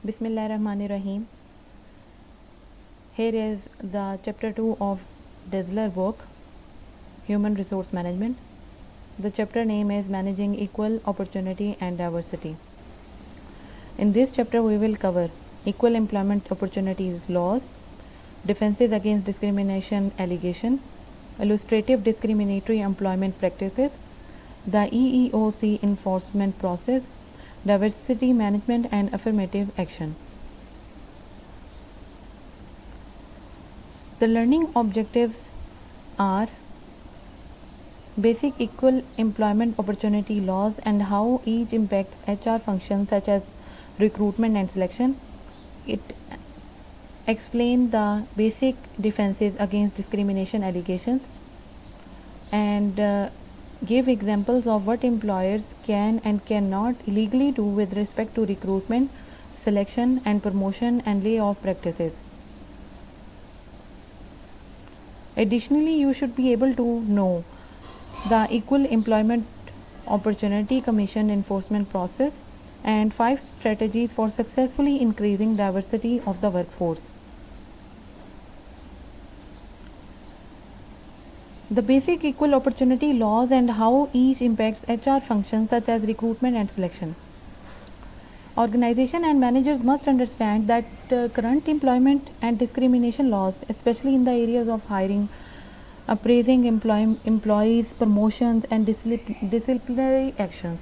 Bismillahirrahmanirrahim. Here is the chapter 2 of Dazzler book, Human Resource Management. The chapter name is Managing Equal Opportunity and Diversity. In this chapter we will cover equal employment opportunities laws, defenses against discrimination allegation, illustrative discriminatory employment practices, the EEOC enforcement process, diversity management and affirmative action. The learning objectives are basic equal employment opportunity laws and how each impacts HR functions such as recruitment and selection. It explains the basic defenses against discrimination allegations and give examples of what employers can and cannot legally do with respect to recruitment, selection and promotion and layoff practices. Additionally, you should be able to know the Equal Employment Opportunity Commission enforcement process and 5 strategies for successfully increasing diversity of the workforce. The basic equal opportunity laws and how each impacts HR functions such as recruitment and selection. Organization and managers must understand that current employment and discrimination laws, especially in the areas of hiring, appraising employees, promotions and disciplinary actions.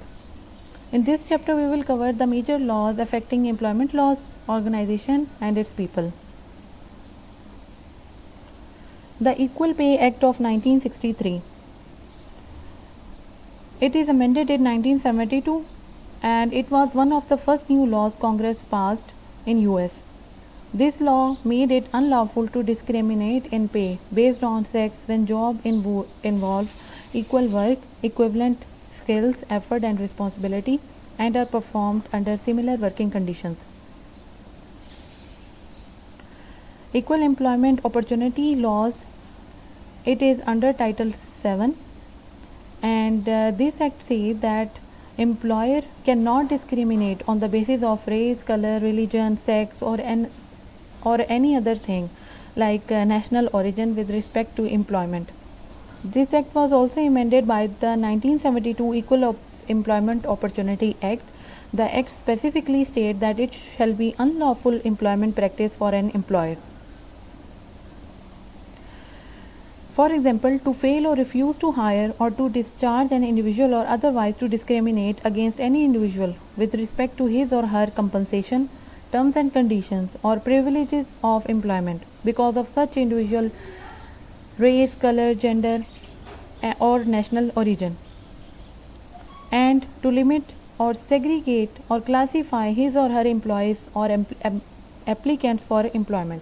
In this chapter we will cover the major laws affecting employment laws, organization and its people. The Equal Pay Act of 1963. It is amended in 1972 and it was one of the first new laws Congress passed in US. This law made it unlawful to discriminate in pay based on sex when job involve equal work, equivalent skills, effort and responsibility and are performed under similar working conditions. Equal Employment Opportunity Laws, it is under Title 7 and this act says that employer cannot discriminate on the basis of race, color, religion, sex or any other thing like national origin with respect to employment. This act was also amended by the 1972 Equal Employment Opportunity Act. The act specifically states that it shall be unlawful employment practice for an employer. For example, to fail or refuse to hire or to discharge an individual or otherwise to discriminate against any individual with respect to his or her compensation, terms and conditions or privileges of employment because of such individual race, color, gender or national origin, and to limit or segregate or classify his or her employees or applicants for employment.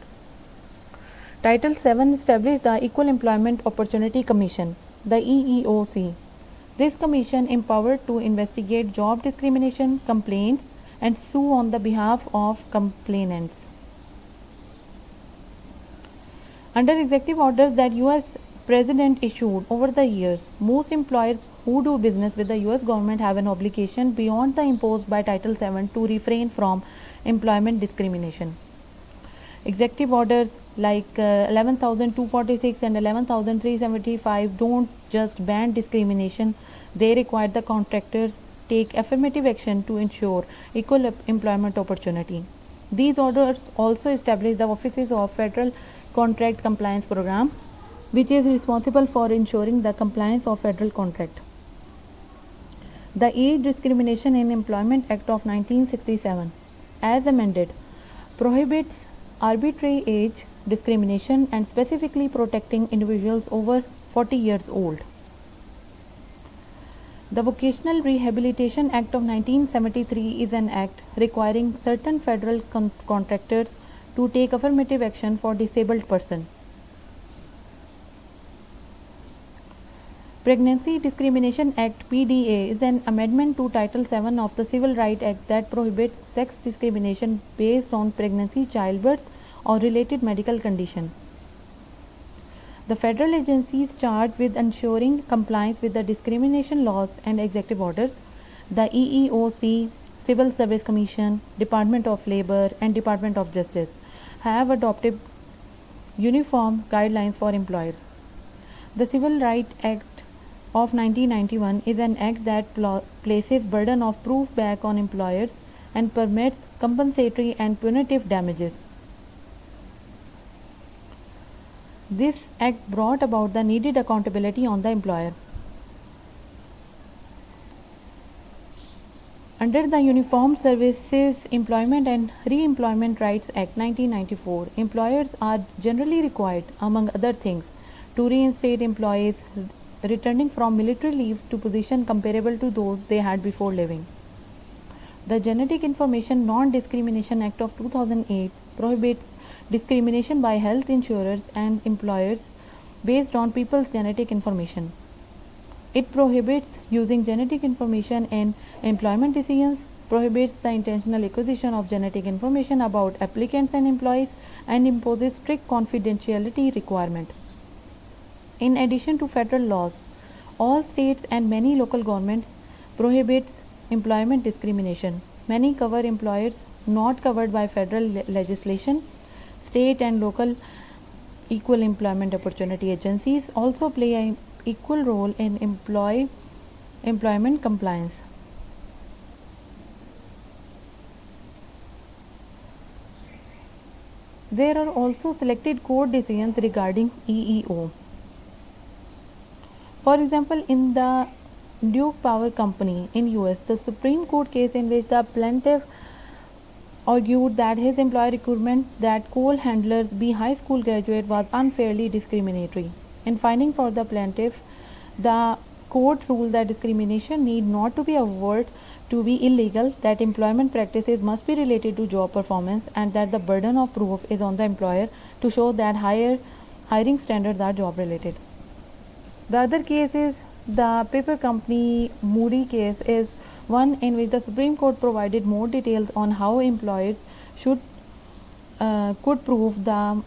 Title 7 established the Equal Employment Opportunity Commission, the EEOC. This commission empowered to investigate job discrimination complaints and sue on the behalf of complainants. Under executive orders that US President issued over the years, most employers who do business with the US government have an obligation beyond the imposed by Title 7 to refrain from employment discrimination. Executive orders like 11,246 and 11,375 don't just ban discrimination, they require the contractors take affirmative action to ensure equal employment opportunity. These orders also establish the offices of Federal Contract Compliance Program, which is responsible for ensuring the compliance of federal contract. The Age Discrimination in Employment Act of 1967, as amended, prohibits arbitrary age discrimination and specifically protecting individuals over 40 years old. The Vocational Rehabilitation Act of 1973 is an act requiring certain federal contractors to take affirmative action for disabled persons. Pregnancy Discrimination Act PDA is an amendment to Title 7 of the Civil Rights Act that prohibits sex discrimination based on pregnancy, childbirth or related medical condition. The federal agencies charged with ensuring compliance with the discrimination laws and executive orders, the EEOC, Civil Service Commission, Department of Labor, and Department of Justice have adopted uniform guidelines for employers. The Civil Rights Act of 1991 is an act that places burden of proof back on employers and permits compensatory and punitive damages. This act brought about the needed accountability on the employer. Under the Uniform Services Employment and Re-employment Rights Act 1994, employers are generally required, among other things, to reinstate employees returning from military leave to position comparable to those they had before leaving. The Genetic Information Non-Discrimination Act of 2008 prohibits discrimination by health insurers and employers based on people's genetic information. It prohibits using genetic information in employment decisions, prohibits the intentional acquisition of genetic information about applicants and employees, and imposes strict confidentiality requirements. In addition to federal laws, all states and many local governments prohibits employment discrimination. Many cover employers not covered by federal legislation. State and local equal employment opportunity agencies also play an equal role in employment compliance. There are also selected court decisions regarding EEO. For example, in the Duke Power Company in US, the Supreme Court case in which the plaintiff argued that his employer requirement that coal handlers be high school graduate was unfairly discriminatory. In finding for the plaintiff, the court ruled that discrimination need not to be avowed to be illegal, that employment practices must be related to job performance, and that the burden of proof is on the employer to show that hiring standards are job related. The other case is the paper company Moody case is one in which the Supreme Court provided more details on how employers could prove the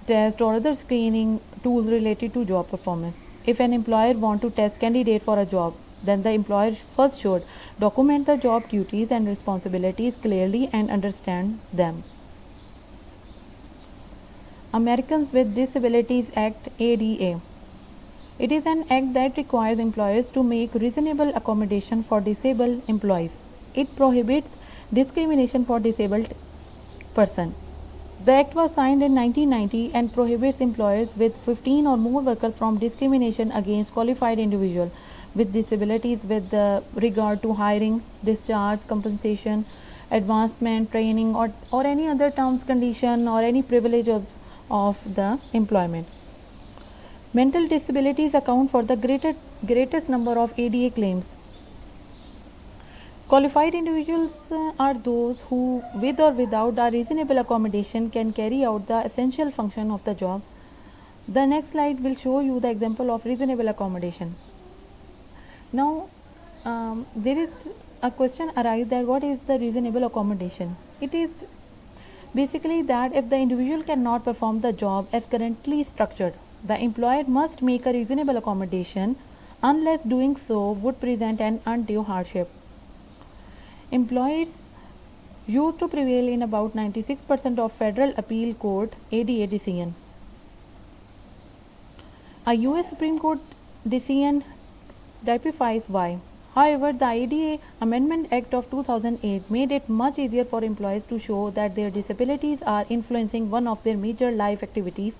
test or other screening tools related to job performance. If an employer want to test candidate for a job, then the employer first should document the job duties and responsibilities clearly and understand them. Americans with Disabilities Act ADA. It is an act that requires employers to make reasonable accommodation for disabled employees. It prohibits discrimination for disabled person. The act was signed in 1990 and prohibits employers with 15 or more workers from discrimination against qualified individuals with disabilities with regard to hiring, discharge, compensation, advancement, training, or any other terms, condition, or any privileges of the employment. Mental disabilities account for the greatest number of ADA claims. Qualified individuals are those who, with or without a reasonable accommodation, can carry out the essential function of the job. The next slide will show you the example of reasonable accommodation. Now, there is a question arises that what is the reasonable accommodation? It is basically that if the individual cannot perform the job as currently structured, the employer must make a reasonable accommodation unless doing so would present an undue hardship. Employers used to prevail in about 96% of federal appeal court ADA decision. A US Supreme Court decision typifies why. However, the ADA Amendment Act of 2008 made it much easier for employees to show that their disabilities are influencing one of their major life activities,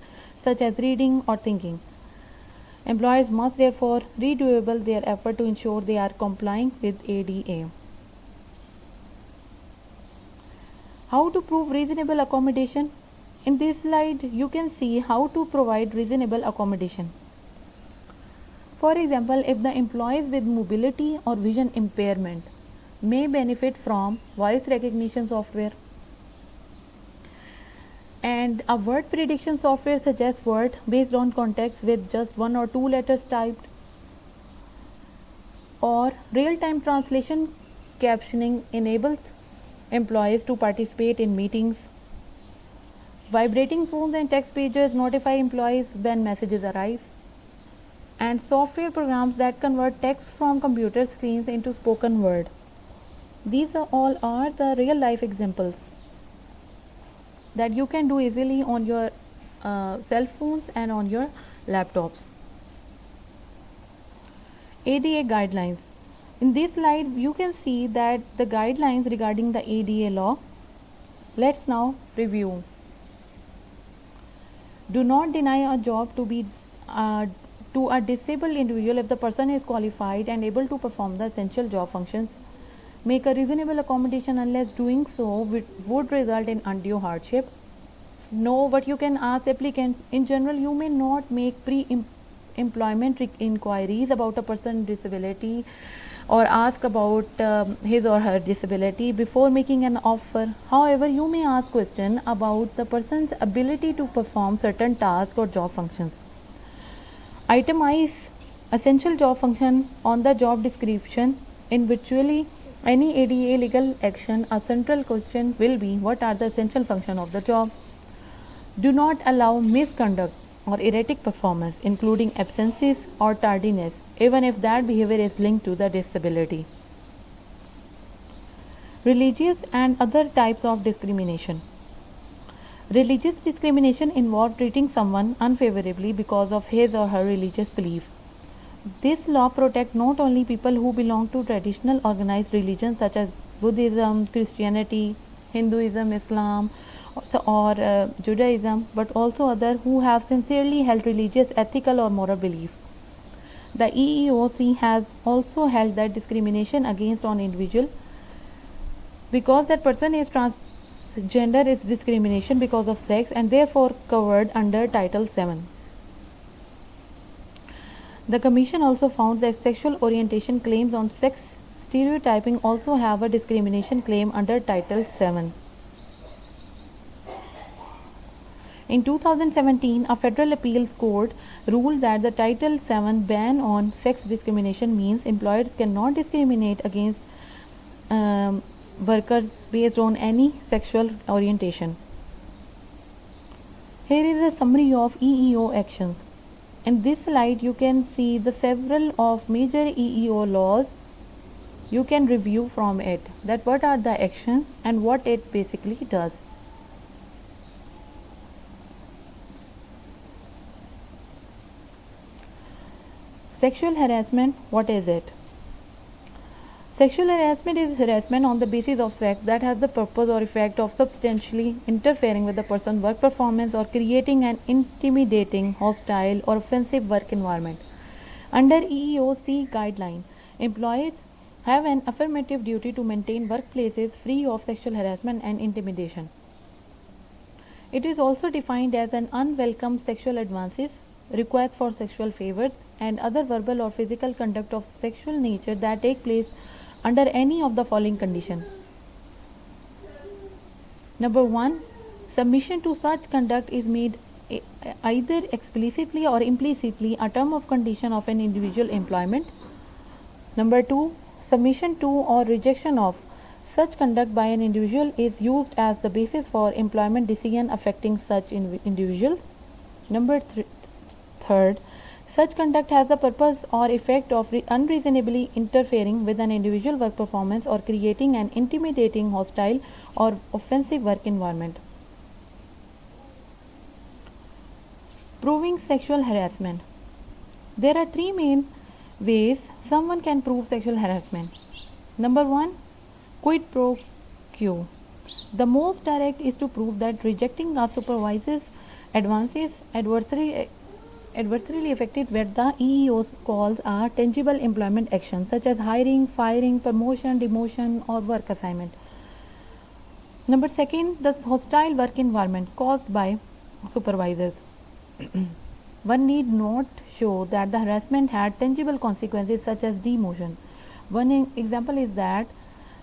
such as reading or thinking. Employers must therefore redouble their effort to ensure they are complying with ADA. How to prove reasonable accommodation? In this slide, you can see how to provide reasonable accommodation. For example, if the employees with mobility or vision impairment may benefit from voice recognition software, and a word prediction software suggests words based on context with just 1 or 2 letters typed, or real-time translation captioning enables employees to participate in meetings. Vibrating phones and text pagers notify employees when messages arrive, and software programs that convert text from computer screens into spoken word. These are all are the real life examples that you can do easily on your cell phones and on your laptops. ADA guidelines. In this slide, you can see that the guidelines regarding the ADA law. Let's now review. Do not deny a job to a disabled individual if the person is qualified and able to perform the essential job functions. Make a reasonable accommodation unless doing so would result in undue hardship. Know what you can ask applicants. In general, you may not make pre-employment inquiries about a person's disability or ask about his or her disability before making an offer. However, you may ask questions about the person's ability to perform certain tasks or job functions. Itemize essential job function on the job description. In virtually any ADA legal action, a central question will be what are the essential functions of the job. Do not allow misconduct or erratic performance, including absences or tardiness, even if that behavior is linked to the disability. Religious and other types of discrimination. Religious discrimination involves treating someone unfavorably because of his or her religious beliefs. This law protects not only people who belong to traditional organized religions such as Buddhism, Christianity, Hinduism, Islam, or Judaism, but also others who have sincerely held religious, ethical, or moral beliefs. The EEOC has also held that discrimination against an individual because that person is transgender is discrimination because of sex and therefore covered under Title VII. The Commission also found that sexual orientation claims on sex stereotyping also have a discrimination claim under Title VII. In 2017, a federal appeals court ruled that the Title VII ban on sex discrimination means employers cannot discriminate against workers based on any sexual orientation. Here is a summary of EEO actions. In this slide, you can see the several of major EEO laws. You can review from it that what are the actions and what it basically does. Sexual harassment, what is it? Sexual harassment is harassment on the basis of sex that has the purpose or effect of substantially interfering with the person's work performance or creating an intimidating, hostile, or offensive work environment. Under EEOC guideline, employees have an affirmative duty to maintain workplaces free of sexual harassment and intimidation. It is also defined as an unwelcome sexual advances, requests for sexual favors, and other verbal or physical conduct of sexual nature that take place under any of the following conditions. Number 1, submission to such conduct is made either explicitly or implicitly a term of condition of an individual employment. Number 2, submission to or rejection of such conduct by an individual is used as the basis for employment decision affecting such individual. Number 3, such conduct has the purpose or effect of unreasonably interfering with an individual work performance or creating an intimidating, hostile, or offensive work environment. Proving sexual harassment. There are 3 main ways someone can prove sexual harassment. Number 1, quid pro quo. The most direct is to prove that rejecting a supervisor's advances adversely affected what the EEO calls are tangible employment actions such as hiring, firing, promotion, demotion, or work assignment. Number 2, the hostile work environment caused by supervisors. One need not show that the harassment had tangible consequences such as demotion. One example is that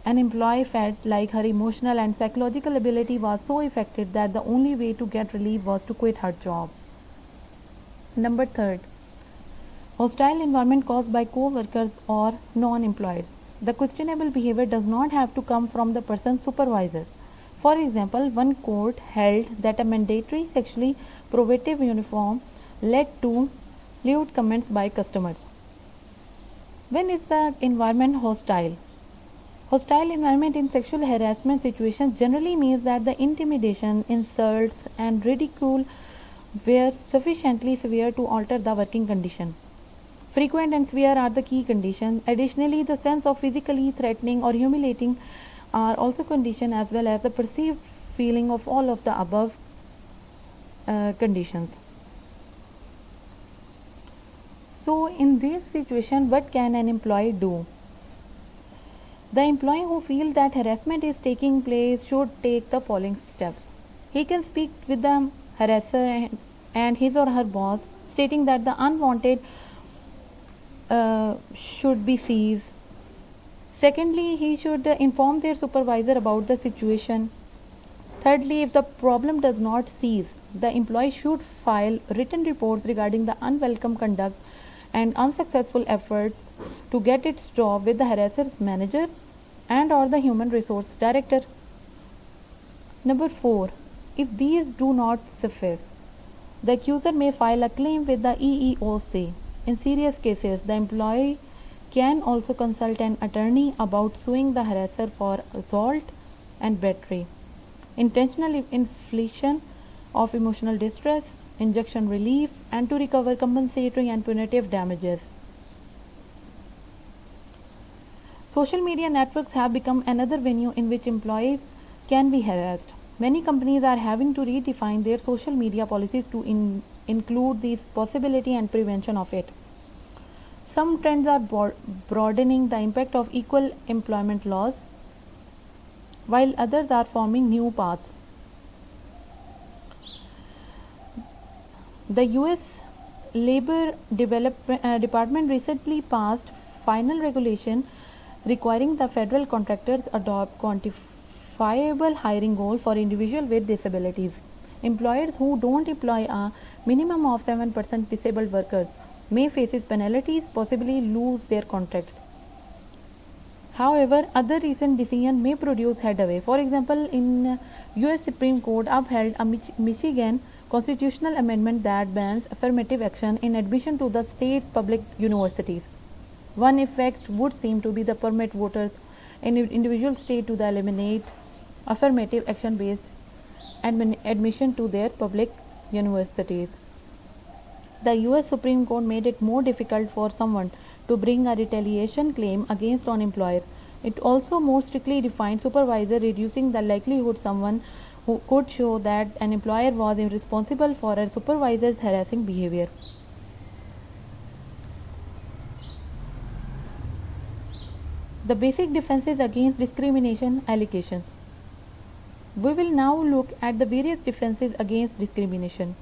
an employee felt like her emotional and psychological ability was so affected that the only way to get relief was to quit her job. Number 3, hostile environment caused by co-workers or non-employees. The questionable behavior does not have to come from the person's supervisor. For example, one court held that a mandatory sexually provocative uniform led to lewd comments by customers. When is the environment hostile? Hostile environment in sexual harassment situations generally means that the intimidation, insults, and ridicule were sufficiently severe to alter the working condition. Frequent and severe are the key conditions. Additionally, the sense of physically threatening or humiliating are also conditions, as well as the perceived feeling of all of the above conditions. So, in this situation, what can an employee do? The employee who feels that harassment is taking place should take the following steps. He can speak with the harasser and his or her boss, stating that the unwanted should be ceased. Secondly, he should inform their supervisor about the situation. Thirdly, if the problem does not cease, the employee should file written reports regarding the unwelcome conduct and unsuccessful efforts to get its job with the harasser's manager and or the human resource director. Number 4. If these do not suffice, the accuser may file a claim with the EEOC. In serious cases, the employee can also consult an attorney about suing the harasser for assault and battery, intentional infliction of emotional distress, injunction relief, and to recover compensatory and punitive damages. Social media networks have become another venue in which employees can be harassed. Many companies are having to redefine their social media policies to include this possibility and prevention of it. Some trends are broadening the impact of equal employment laws, while others are forming new paths. The US Labor Department recently passed final regulation requiring the federal contractors adopt quantifiable hiring goals for individuals with disabilities. Employers who don't employ a minimum of 7% disabled workers may face penalties, possibly lose their contracts. However, other recent decisions may produce headway. For example, in US Supreme Court upheld a Michigan constitutional amendment that bans affirmative action in admission to the state's public universities. One effect would seem to be the permit voters in individual state to eliminate affirmative action based admission to their public universities. The US Supreme Court made it more difficult for someone to bring a retaliation claim against an employer. It also more strictly defined supervisor, reducing the likelihood someone who could show that an employer was responsible for a supervisor's harassing behavior. The basic defenses against discrimination allegations. We will now look at the various defenses against discrimination.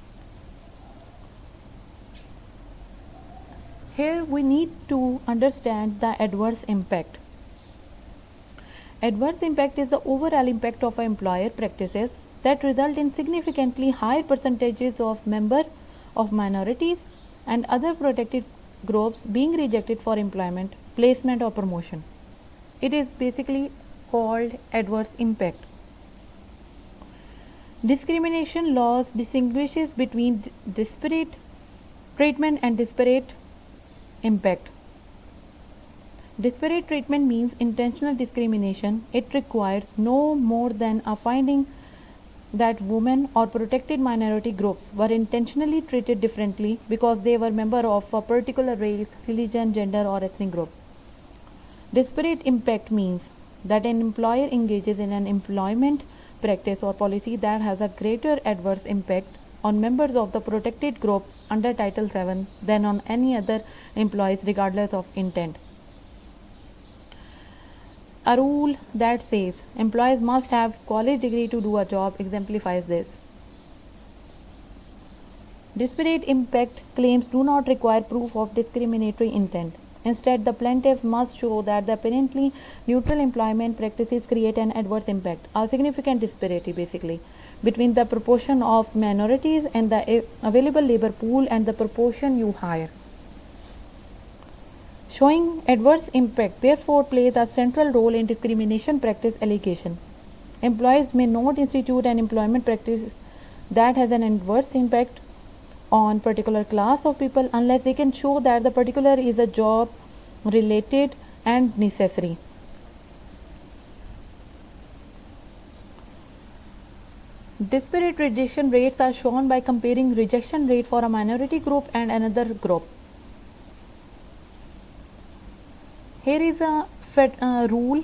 Here we need to understand the adverse impact. Adverse impact is the overall impact of employer practices that result in significantly higher percentages of members of minorities and other protected groups being rejected for employment, placement or promotion. It is basically called adverse impact. Discrimination laws distinguishes between disparate treatment and disparate impact. Disparate treatment means intentional discrimination. It requires no more than a finding that women or protected minority groups were intentionally treated differently because they were members of a particular race, religion, gender or ethnic group. Disparate impact means that an employer engages in an employment practice or policy that has a greater adverse impact on members of the protected group under Title VII than on any other employees regardless of intent. A rule that says employees must have college degree to do a job exemplifies this. Disparate impact claims do not require proof of discriminatory intent. Instead, the plaintiff must show that the apparently neutral employment practices create an adverse impact, a significant disparity basically, between the proportion of minorities and the available labor pool and the proportion you hire. Showing adverse impact therefore plays a central role in discrimination practice allegation. Employers may not institute an employment practice that has an adverse impact on particular class of people unless they can show that the particular is a job related and necessary. Disparate rejection rates are shown by comparing rejection rate for a minority group and another group. Here is a rule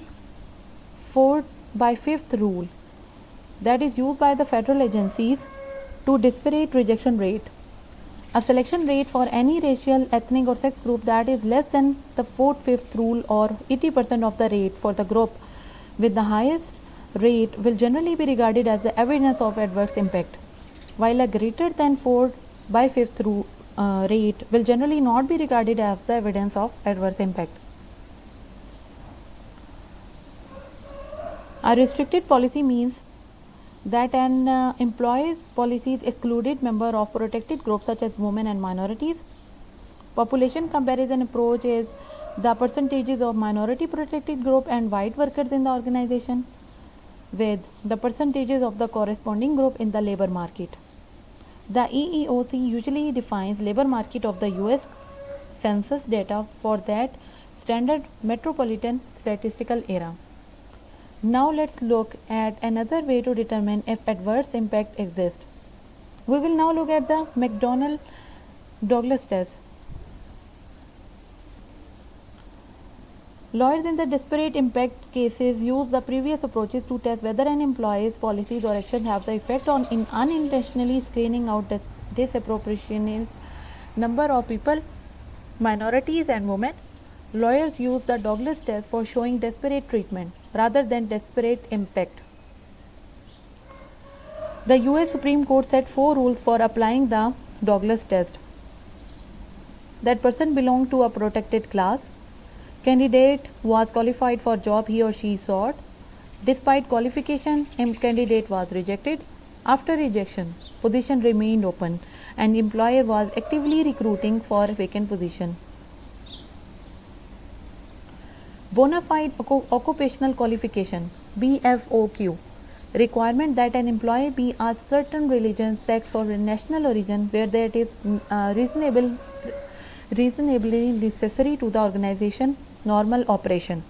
4 by 5th rule that is used by the federal agencies to disparate rejection rate. A selection rate for any racial, ethnic or sex group that is less than the 4th, 5th rule or 80% of the rate for the group with the highest rate will generally be regarded as the evidence of adverse impact, while a greater than 4 by 5th rate will generally not be regarded as the evidence of adverse impact. A restricted policy means that an employee's policies excluded member of protected groups such as women and minorities. Population comparison approach is the percentages of minority protected group and white workers in the organization with the percentages of the corresponding group in the labor market. The EEOC usually defines labor market of the US Census data for that standard metropolitan statistical era. Now let's look at another way to determine if adverse impact exists. We will now look at the McDonnell-Douglas test. Lawyers in the disparate impact cases use the previous approaches to test whether an employee's policies or actions have the effect on unintentionally screening out disproportionate number of people, minorities and women. Lawyers use the Douglas test for showing disparate treatment rather than disparate impact. The US Supreme Court set 4 rules for applying the Douglas test. That person belonged to a protected class. Candidate was qualified for job he or she sought. Despite qualification, candidate was rejected. After rejection, position remained open and employer was actively recruiting for a vacant position. Bona fide occupational qualification BFOQ requirement that an employee be a certain religion, sex or national origin where that is reasonably necessary to the organization normal operation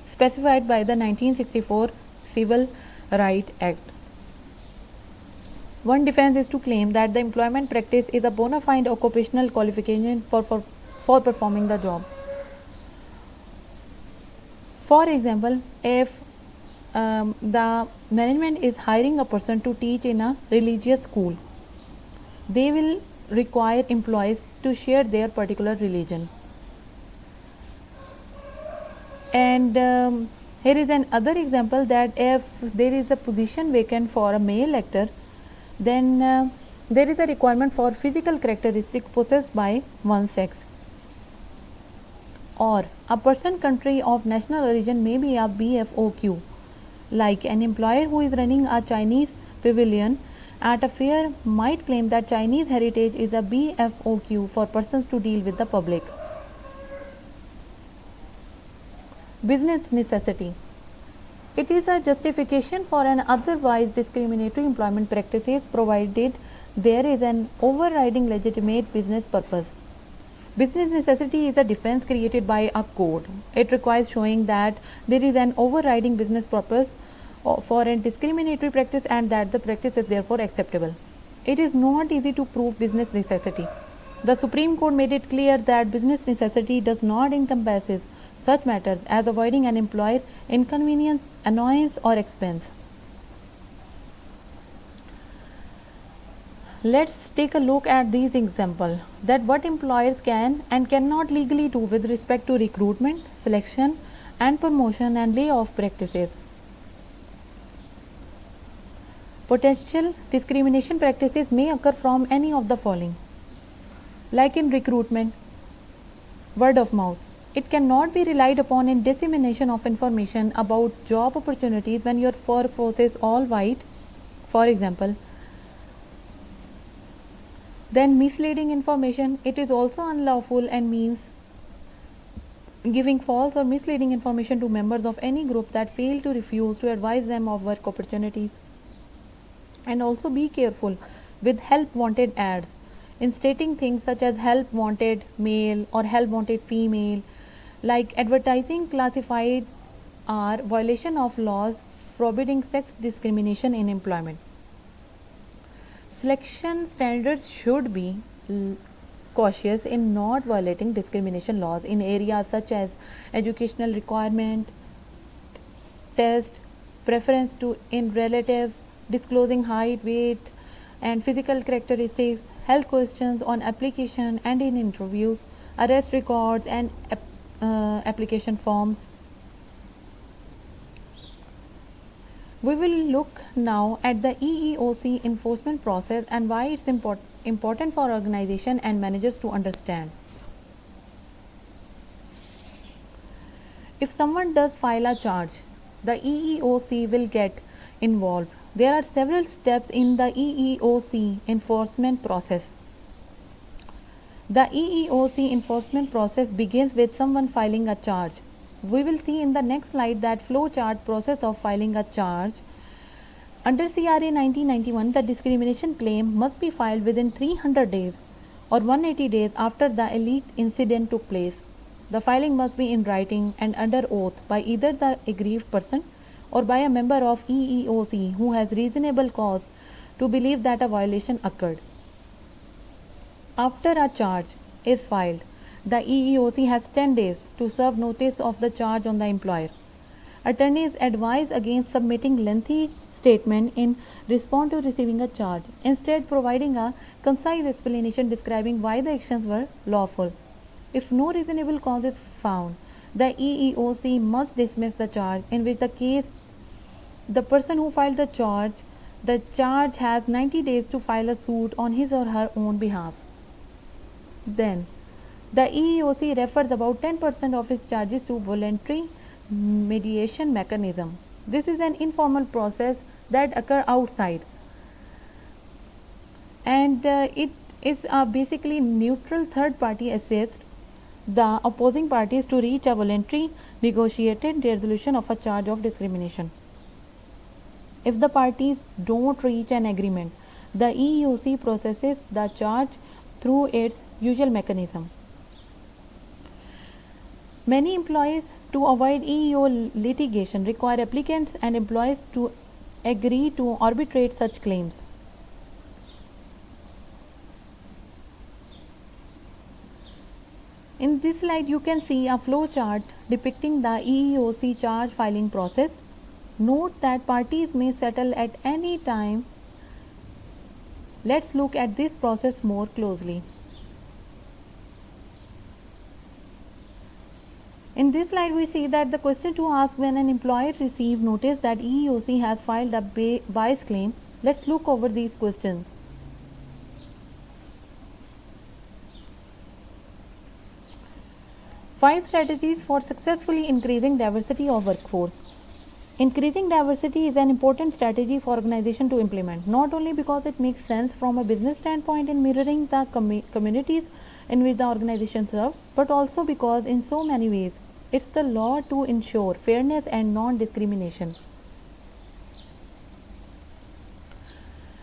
specified by the 1964 Civil Rights Act. One defense is to claim that the employment practice is a bona fide occupational qualification for performing the job. For example, if the management is hiring a person to teach in a religious school, they will require employees to share their particular religion. And here is another example that if there is a position vacant for a male actor, then there is a requirement for physical characteristics possessed by one sex. Or a person country of national origin may be a BFOQ, like an employer who is running a Chinese pavilion at a fair might claim that Chinese heritage is a BFOQ for persons to deal with the public. Business necessity. It is a justification for an otherwise discriminatory employment practices provided there is an overriding legitimate business purpose. Business necessity is a defense created by a code. It requires showing that there is an overriding business purpose for a discriminatory practice and that the practice is therefore acceptable. It is not easy to prove business necessity. The Supreme Court made it clear that business necessity does not encompass such matters as avoiding an employer inconvenience, annoyance or expense. Let's take a look at these examples that what employers can and cannot legally do with respect to recruitment, selection and promotion and layoff practices. Potential discrimination practices may occur from any of the following. Like in recruitment, word of mouth. It cannot be relied upon in dissemination of information about job opportunities when your workforce is all white, for example. Then misleading information. It is also unlawful and means giving false or misleading information to members of any group that fail to refuse to advise them of work opportunities. And also be careful with help wanted ads in stating things such as help wanted male or help wanted female, like advertising classified are violation of laws forbidding sex discrimination in employment. Selection standards should be cautious in not violating discrimination laws in areas such as educational requirement, test, preference to in relatives, disclosing height, weight, and physical characteristics, health questions on application and in interviews, arrest records and application forms. We will look now at the EEOC enforcement process and why it's important for organization and managers to understand. If someone does file a charge, the EEOC will get involved. There are several steps in the EEOC enforcement process. The EEOC enforcement process begins with someone filing a charge. We will see in the next slide that flowchart process of filing a charge. Under CRA 1991, the discrimination claim must be filed within 300 days or 180 days after the alleged incident took place. The filing must be in writing and under oath by either the aggrieved person or by a member of EEOC who has reasonable cause to believe that a violation occurred. After a charge is filed, the EEOC has 10 days to serve notice of the charge on the employer. Attorneys advise against submitting lengthy statement in response to receiving a charge, instead providing a concise explanation describing why the actions were lawful. If no reasonable cause is found, the EEOC must dismiss the charge, in which the case the person who filed the charge has 90 days to file a suit on his or her own behalf. Then the EEOC refers about 10% of its charges to voluntary mediation mechanism. This is an informal process that occurs outside, and it is basically neutral third party assist the opposing parties to reach a voluntary negotiated resolution of a charge of discrimination. If the parties don't reach an agreement, the EEOC processes the charge through its usual mechanism. Many employees, to avoid EEO litigation, require applicants and employees to agree to arbitrate such claims. In this slide, you can see a flow chart depicting the EEOC charge filing process. Note that parties may settle at any time. Let's look at this process more closely. In this slide, we see that the question to ask when an employer receives notice that EEOC has filed a bias claim. Let's look over these questions. Five strategies for successfully increasing diversity of workforce. Increasing diversity is an important strategy for organization to implement, not only because it makes sense from a business standpoint in mirroring the communities in which the organization serves, but also because in so many ways it's the law to ensure fairness and non-discrimination.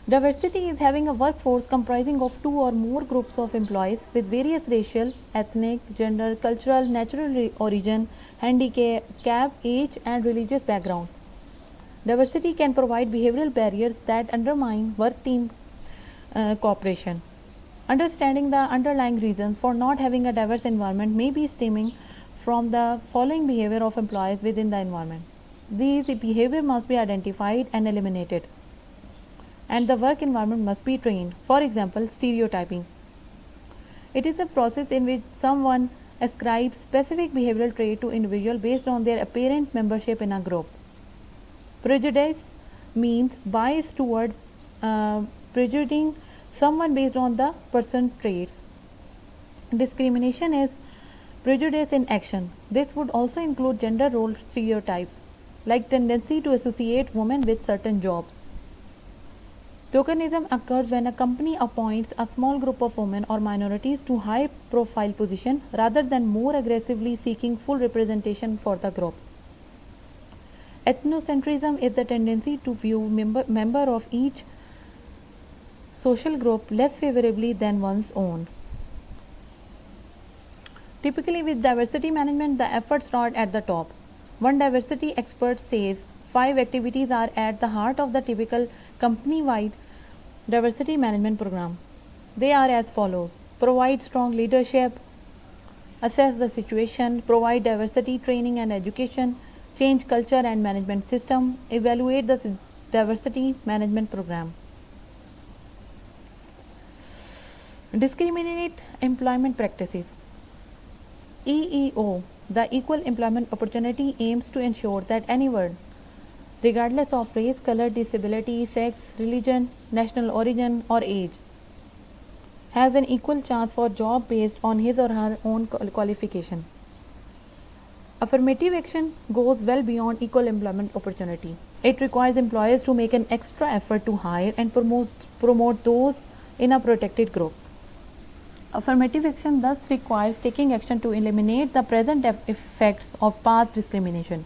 Diversity is having a workforce comprising of two or more groups of employees with various racial, ethnic, gender, cultural, natural origin, handicap, age, and religious background. Diversity can provide behavioral barriers that undermine work team cooperation. Understanding the underlying reasons for not having a diverse environment may be stemming from the following behavior of employees within the environment. These behavior must be identified and eliminated, and the work environment must be trained. For example, stereotyping. It is a process in which someone ascribes specific behavioral trait to individual based on their apparent membership in a group. Prejudice means bias toward prejudicing someone based on the person's traits. Discrimination is prejudice in action. This would also include gender role stereotypes, like tendency to associate women with certain jobs. Tokenism occurs when a company appoints a small group of women or minorities to high profile positions rather than more aggressively seeking full representation for the group. Ethnocentrism is the tendency to view member of each social group less favorably than one's own. Typically, with diversity management, the efforts start at the top. One diversity expert says 5 activities are at the heart of the typical company-wide Diversity Management Program. They are as follows: provide strong leadership, assess the situation, provide diversity training and education, change culture and management system, evaluate the diversity management program. Discriminate employment practices. EEO, the Equal Employment Opportunity, aims to ensure that anyone, regardless of race, color, disability, sex, religion, national origin, or age, has an equal chance for job based on his or her own qualification. Affirmative action goes well beyond equal employment opportunity. It requires employers to make an extra effort to hire and promote those in a protected group. Affirmative action thus requires taking action to eliminate the present effects of past discrimination.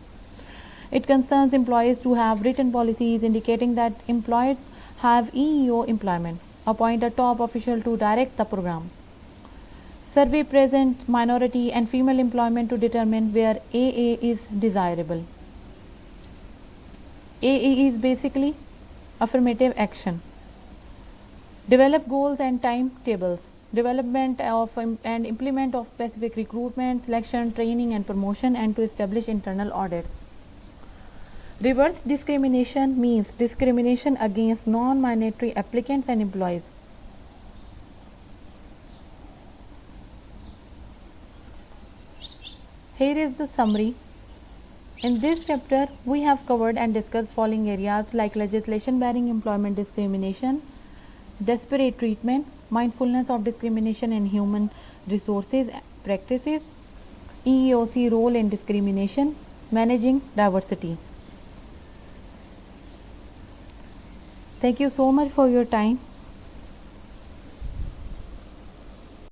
It concerns employers to have written policies indicating that employers have EEO employment, appoint a top official to direct the program, survey present minority and female employment to determine where AA is desirable. AA is basically affirmative action. Develop goals and timetables. Development of and implement of specific recruitment, selection, training and promotion, and to establish internal audits. Reverse discrimination means discrimination against non-minority applicants and employees. Here is the summary. In this chapter, we have covered and discussed following areas like legislation barring employment discrimination, disparate treatment, mindfulness of discrimination in human resources practices, EEOC role in discrimination, managing diversity. Thank you so much for your time.